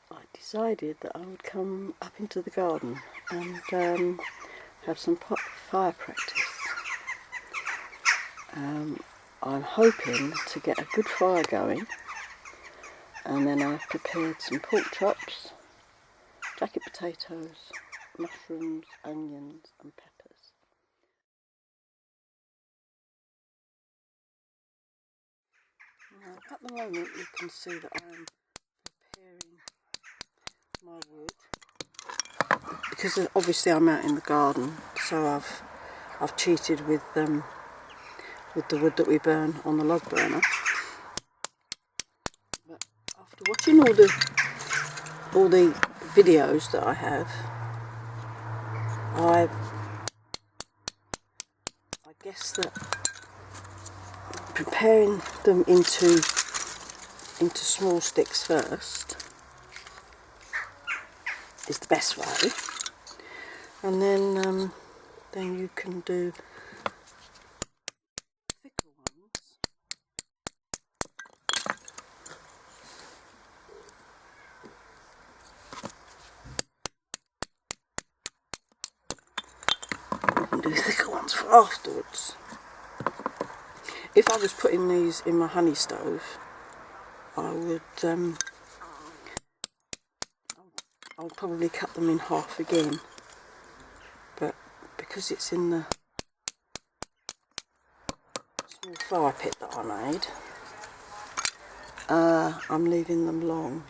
I decided that I would come up into the garden and have some fire practice. I'm hoping to get a good fire going, and then I've prepared some pork chops, jacket potatoes, mushrooms, onions and peppers. Now, at the moment you can see that I'm preparing my wood, because obviously I'm out in the garden, so I've cheated with the wood that we burn on the log burner. But after watching all the videos that I have, I guess that preparing them into small sticks first is the best way, and then you can do thicker ones. You can do thicker ones for afterwards. If I was putting these in my honey stove, I would I'll probably cut them in half again, but because it's in the small fire pit that I made, I'm leaving them long.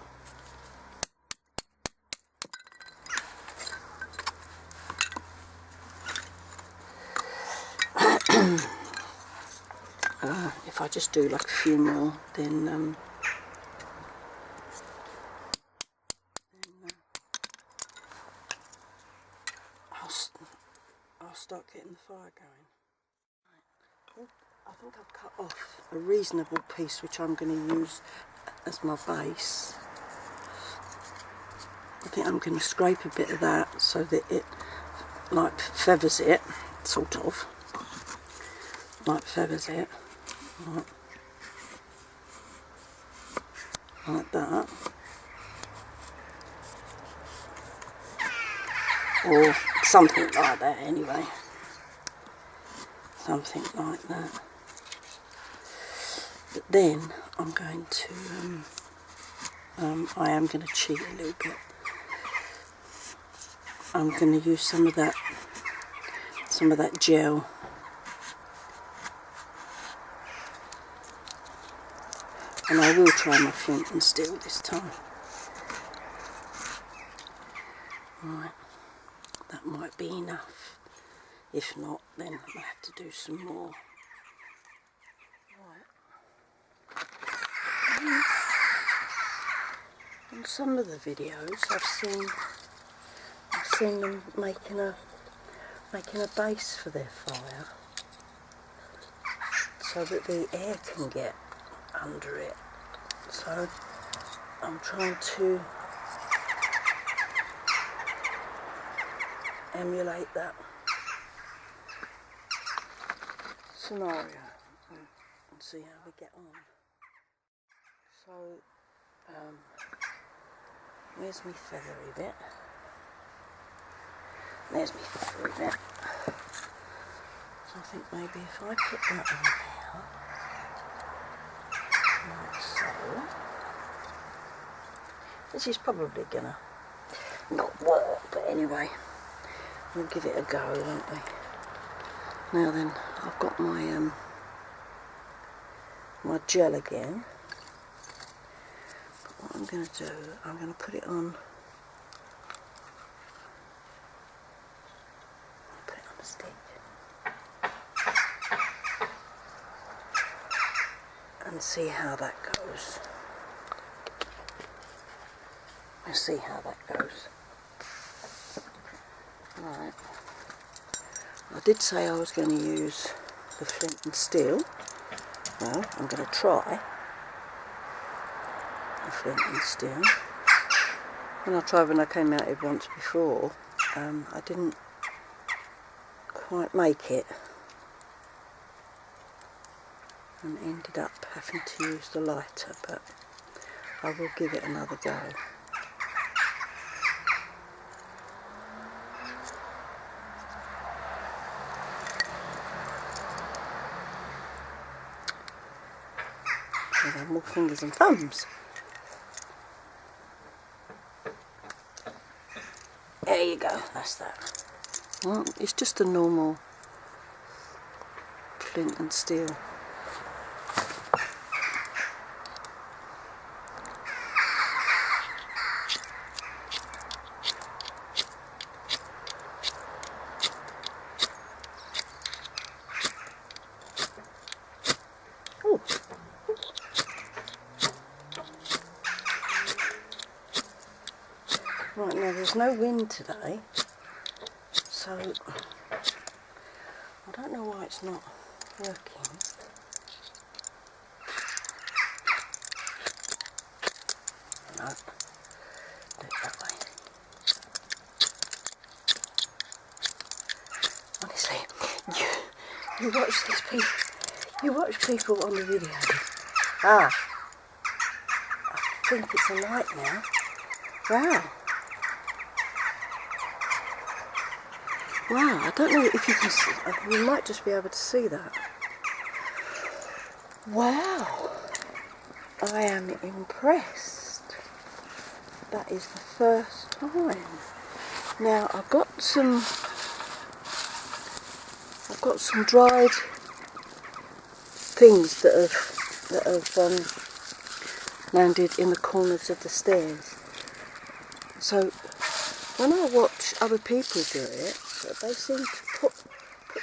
If I just do like a few more, then I'll start getting the fire going. I think I've cut off a reasonable piece which I'm going to use as my base. I think I'm going to scrape a bit of that so that it like feathers it, sort of. Like feathers it. Like that. Or something like that anyway. Something like that. But then I'm going to, I am going to cheat a little bit. I'm going to use some of that gel. And I will try my flint and steel this time. Right, that might be enough. If not, then I have to do some more. Right. On some of the videos, I've seen them making a base for their fire, so that the air can get under it. So I'm trying to emulate that scenario and see how we get on. So where's my feathery bit? There's my feathery bit. So I think maybe if I put that on there, like so. This is probably gonna not work, but anyway, we'll give it a go, won't we? Now then, I've got my my gel again. But what I'm going to do, I'm going to put it on. Put it on a stick. And see how that goes. Let's see how that goes. Right. I did say I was going to use the flint and steel. Well, I'm going to try the flint and steel. When I tried when I came out it once before, I didn't quite make it. And ended up having to use the lighter, but I will give it another go. more fingers and thumbs. There you go, that's that. Well, it's just a normal flint and steel. Oh. Right, now there's no wind today, so I don't know why it's not working. No, do it that way. Honestly, you watch these people, you watch people on the video. I think it's a light now. Wow. Wow, I don't know if you can see, you might just be able to see that. Wow, I am impressed. That is the first time. Now I've got some dried things that have landed in the corners of the stairs. So when I watch other people do it, they seem to put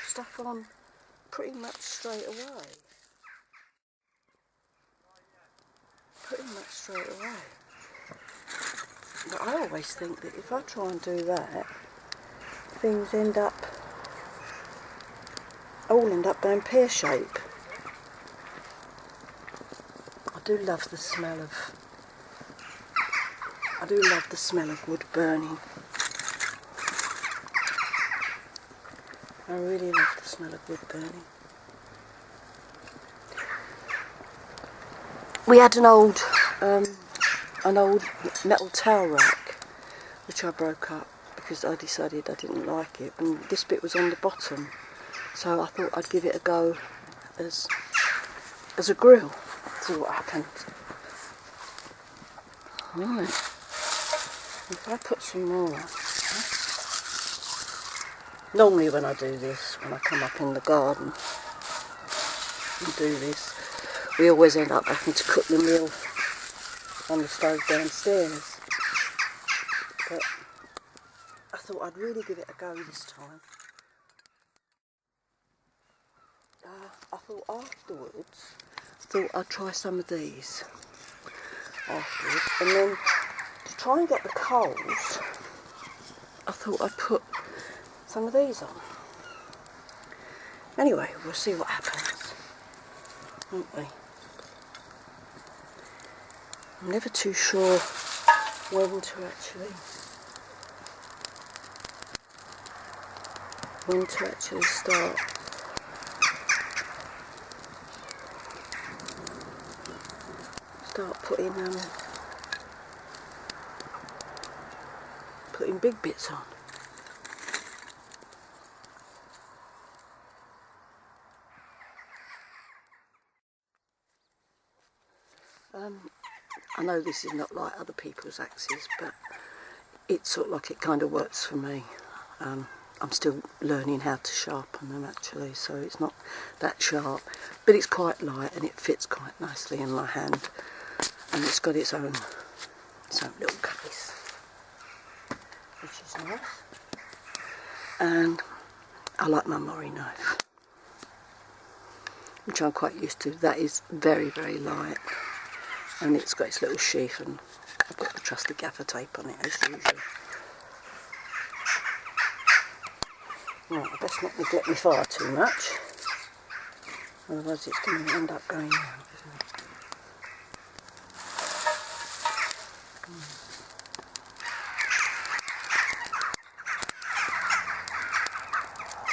stuff on pretty much straight away. But I always think that if I try and do that, things all end up going pear-shaped. I do love the smell of wood burning. I really love the smell of wood burning. We had an old metal towel rack, which I broke up because I decided I didn't like it, and this bit was on the bottom, so I thought I'd give it a go as a grill. See what happens. Right. If I put some more. Normally when I do this, when I come up in the garden and do this, we always end up having to cook the meal on the stove downstairs. But I thought I'd really give it a go this time. I thought afterwards, I'd try some of these afterwards, and then to try and get the coals, I thought I'd put some of these on. Anyway, we'll see what happens, won't we? I'm never too sure when to actually start. Putting big bits on. I know this is not like other people's axes, but it's sort of like it kind of works for me. I'm still learning how to sharpen them actually, so it's not that sharp, but it's quite light and it fits quite nicely in my hand, and it's got its own little case, which is nice. And I like my mori knife, which I'm quite used to. That is very, very light, and it's got its little sheath, and I've got the trusty gaffer tape on it as usual. Right, I best not neglect my fire too much, otherwise it's going to end up going out, isn't it?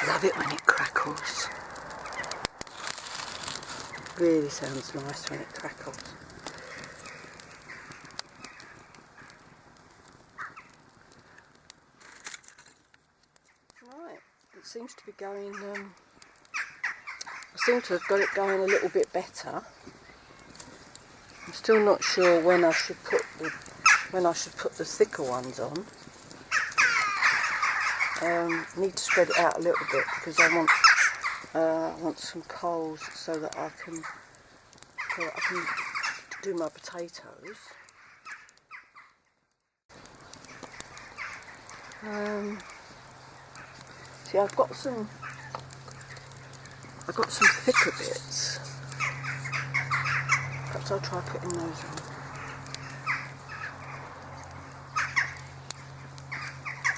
I love it when it crackles. Really sounds nice when it crackles. Right, it seems to be going, I seem to have got it going a little bit better. still not sure when I should put the thicker ones on. Need to spread it out a little bit because I want some coals so that I can do my potatoes. See, I've got some thicker bits. Perhaps I'll try putting those on.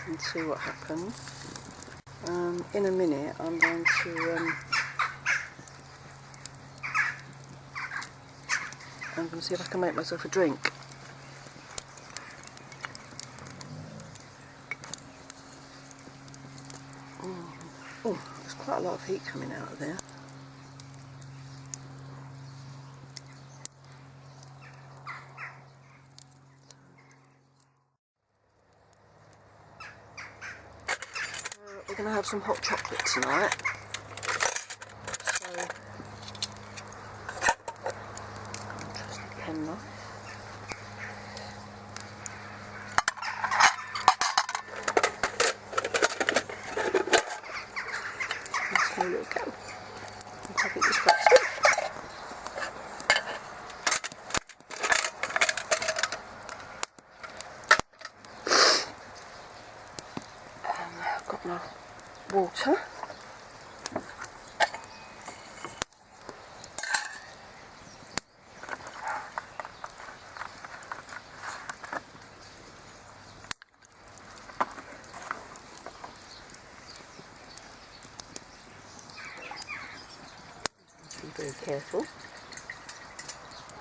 And see what happens. In a minute I'm going to see if I can make myself a drink. Oh, there's quite a lot of heat coming out of there. We're going to have some hot chocolate tonight. So, just a penknife. Let's go a little go. And take it this way. I've got my water. Be very careful.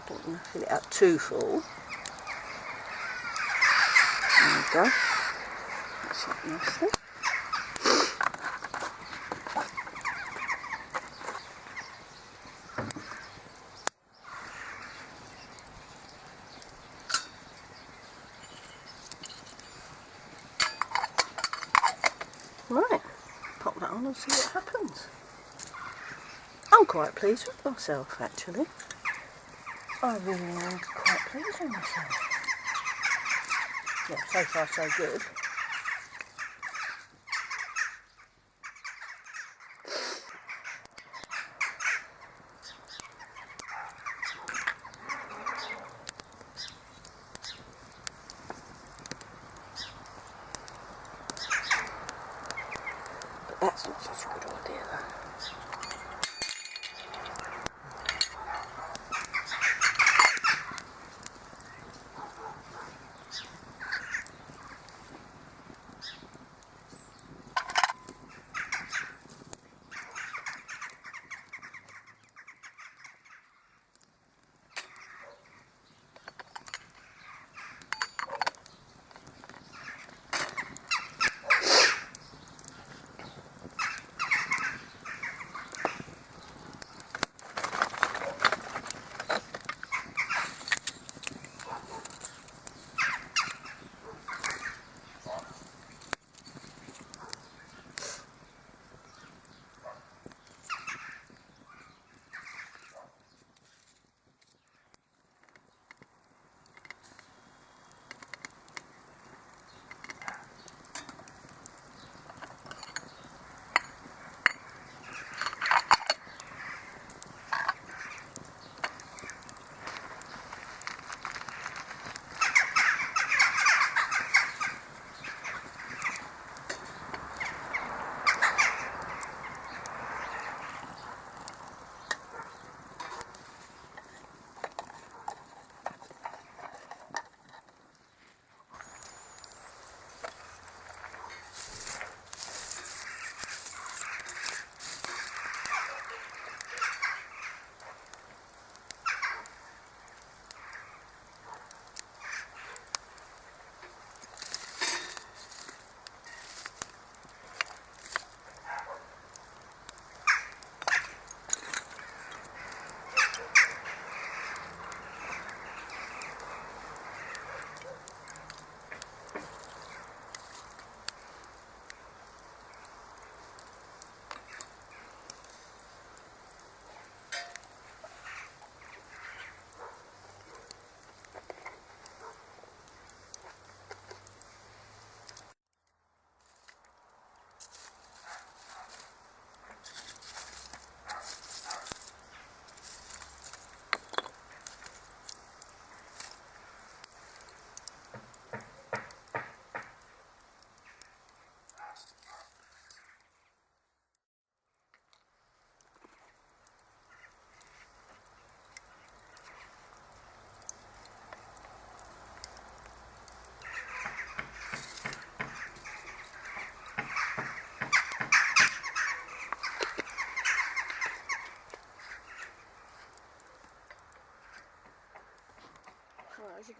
Don't want to fill it up too full. There we go. That's it nicely. Right, pop that on and see what happens. I'm quite pleased with myself actually. I really am quite pleased with myself. Yeah, so far so good. But that's not such a good idea though.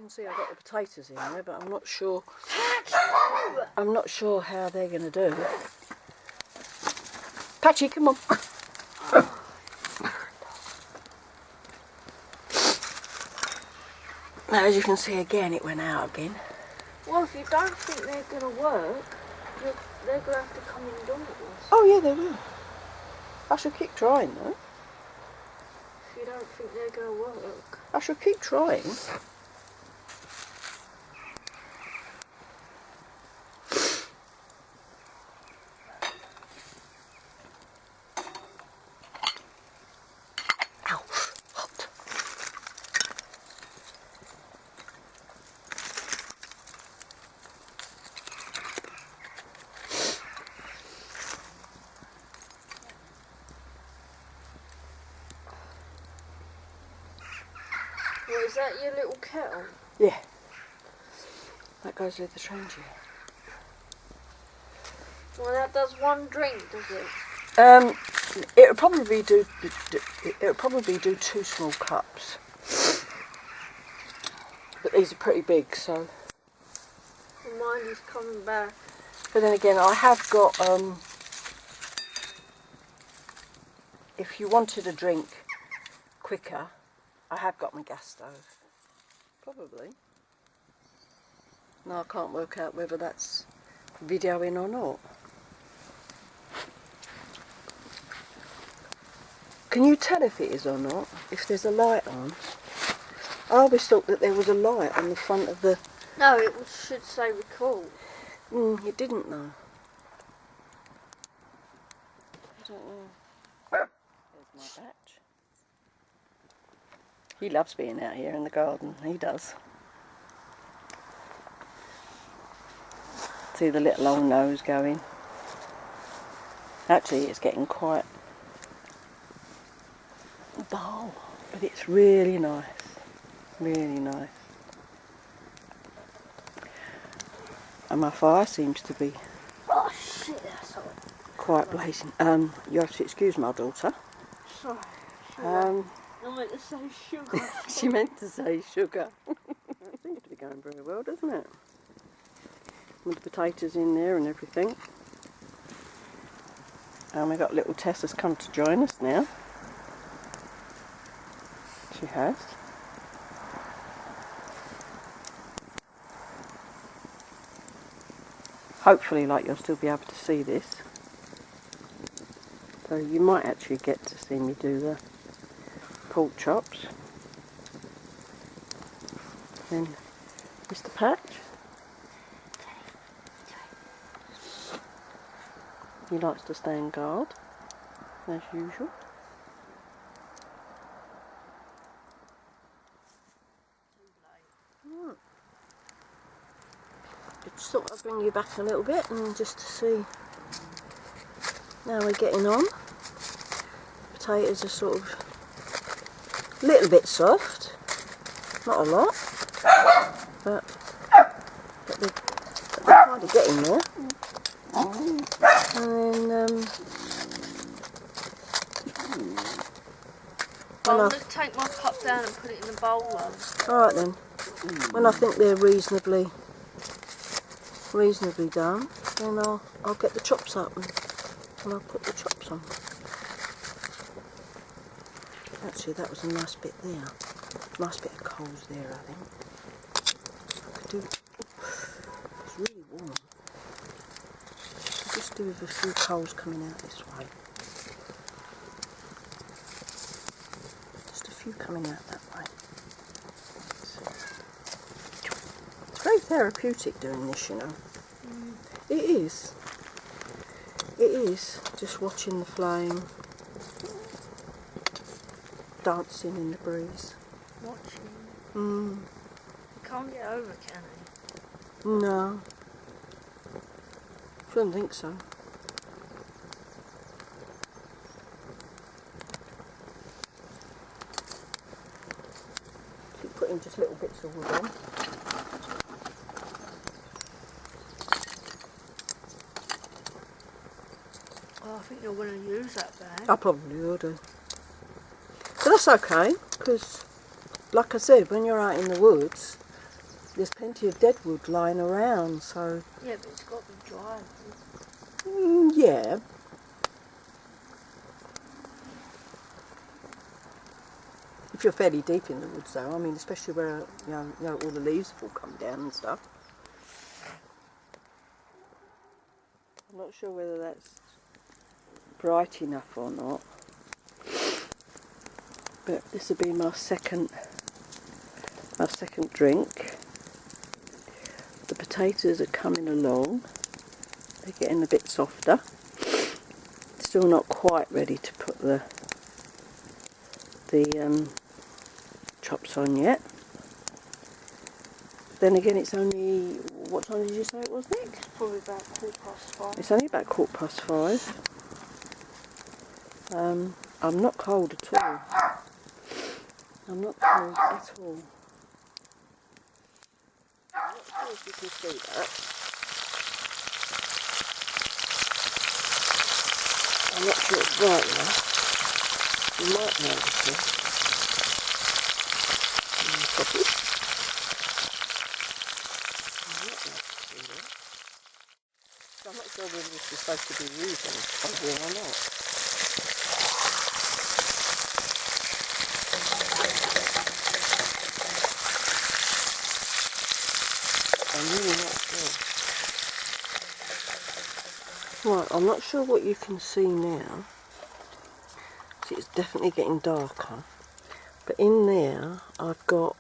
can see I've got the potatoes in there, but I'm not sure. I'm not sure how they're going to do. Patchy, come on. Now, as you can see again, it went out again. Well, if you don't think they're going to work, they're going to have to come indoors. Oh yeah, they will. I shall keep trying though. If you don't think they're going to work. I shall keep trying. Ow, hot. Well, is that your little kettle? Yeah. That goes with the trangia. Well, that does one drink, does it? It would probably do. It would probably do 2 small cups. But these are pretty big, so. Well, mine is coming back. But then again, I have got. If you wanted a drink quicker, I have got my gas stove. Probably. No, I can't work out whether that's videoing or not. Can you tell if it is or not? If there's a light on? I always thought that there was a light on the front of the... No, it should say record. It didn't though. I don't know. There's my batch. He loves being out here in the garden, he does. See the little old nose going. Actually, it's getting quite dull, but it's really nice. Really nice. And my fire seems to be quite blazing. You have to excuse my daughter. Sorry. Um, I meant to say sugar. She meant to say sugar. Seems to be going very well, doesn't it? With the potatoes in there and everything. And we've got little Tess has come to join us now. She has. Hopefully, like, you'll still be able to see this. So you might actually get to see me do the pork chops. Then Mr. Patch. He likes to stand guard, as usual. I just thought I'd bring you back a little bit and just to see how we're getting on. Potatoes are sort of a little bit soft, not a lot, but they're kind of getting there. And then I'm going to take my cup down and put it in the bowl though. alright then, when I think they're reasonably done, then I'll get the chops up and I'll put the chops on. Actually, that was a nice bit there. Nice bit of coals there, I think. I could do. It's really warm. I'll just do with a few coals coming out this way. Just a few coming out that way. It's very therapeutic doing this, you know. It is. It is. Just watching the flame. Dancing in the breeze. Watching. Mm. You can't get over, can you? No. Shouldn't think so. Keep putting just little bits of wood on. Oh, I think you're going to use that bag. I probably will do. But that's okay, because, like I said, when you're out in the woods, There's plenty of dead wood lying around, so... Yeah, but it's got to be dry. Yeah. If you're fairly deep in the woods though, I mean, especially where, you know, all the leaves have all come down and stuff. I'm not sure whether that's bright enough or not. But this will be my second drink. The potatoes are coming along. They're getting a bit softer. Still not quite ready to put the chops on yet. Then again, it's only, what time did you say it was, Nick? It's probably about 5:15. It's only about 5:15. I'm not cold at all. I'm not cold at all. I'm not sure if you can see that. I'm not sure it's right now. You might notice it. Copy. So I'm not sure whether this is supposed to be used on covering or not. I'm really not sure. Right, I'm not sure what you can see now. See, it's definitely getting darker. But in there, I've got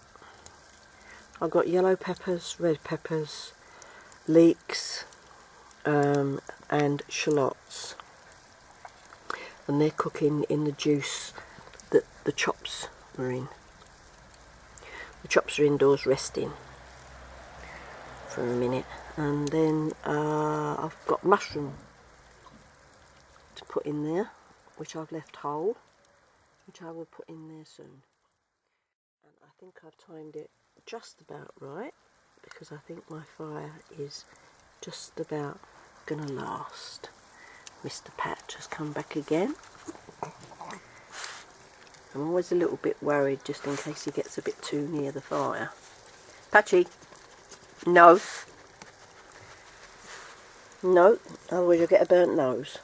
yellow peppers, red peppers, leeks, and shallots, and they're cooking in the juice that the chops are in. The chops are indoors resting for a minute, and then I've got mushroom to put in there, which I've left whole, which I will put in there soon. And I think I've timed it just about right, because I think my fire is just about gonna last. Mr. Patch has come back again. I'm always a little bit worried just in case he gets a bit too near the fire. Patchy! No! No, otherwise you'll get a burnt nose.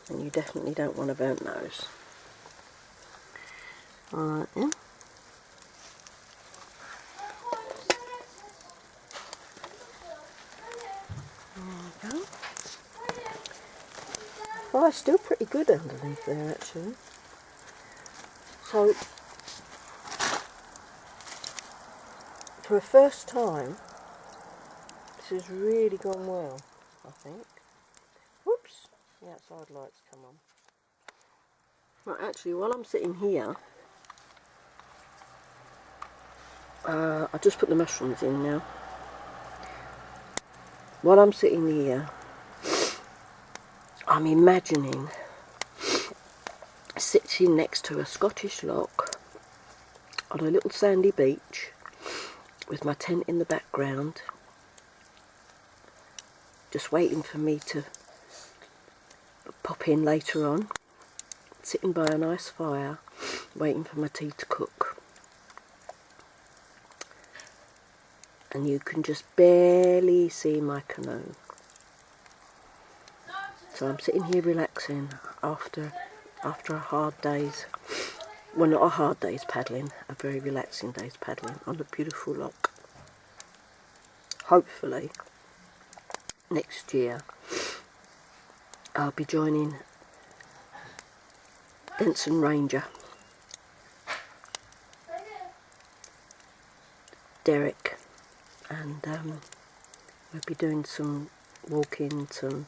And you definitely don't want a burnt nose. Alright then. There we go. Fire's still pretty good underneath there actually. So, for a first time, this has really gone well, I think. Whoops, the outside lights come on. Right, actually, while I'm sitting here, I just put the mushrooms in now. While I'm sitting here, I'm imagining sitting next to a Scottish loch on a little sandy beach with my tent in the background, just waiting for me to pop in later on, sitting by a nice fire, waiting for my tea to cook. And you can just barely see my canoe. So I'm sitting here relaxing after a hard day's, well, not a hard day's paddling, a very relaxing day's paddling on a beautiful loch. Hopefully next year I'll be joining Denson Ranger Derek, and we'll be doing some walking, some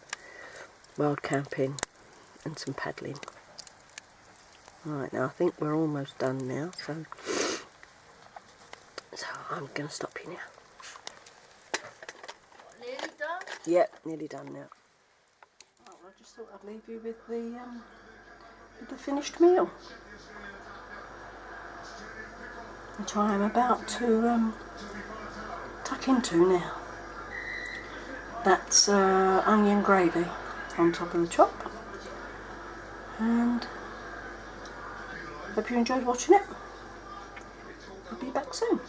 wild camping and some paddling. Right, now I think we're almost done now, so I'm going to stop you now. Nearly done? Yep, nearly done now. Right, well, I just thought I'd leave you with the finished meal, which I am about to tuck into now. That's onion gravy on top of the chop, and hope you enjoyed watching it. I'll be back soon.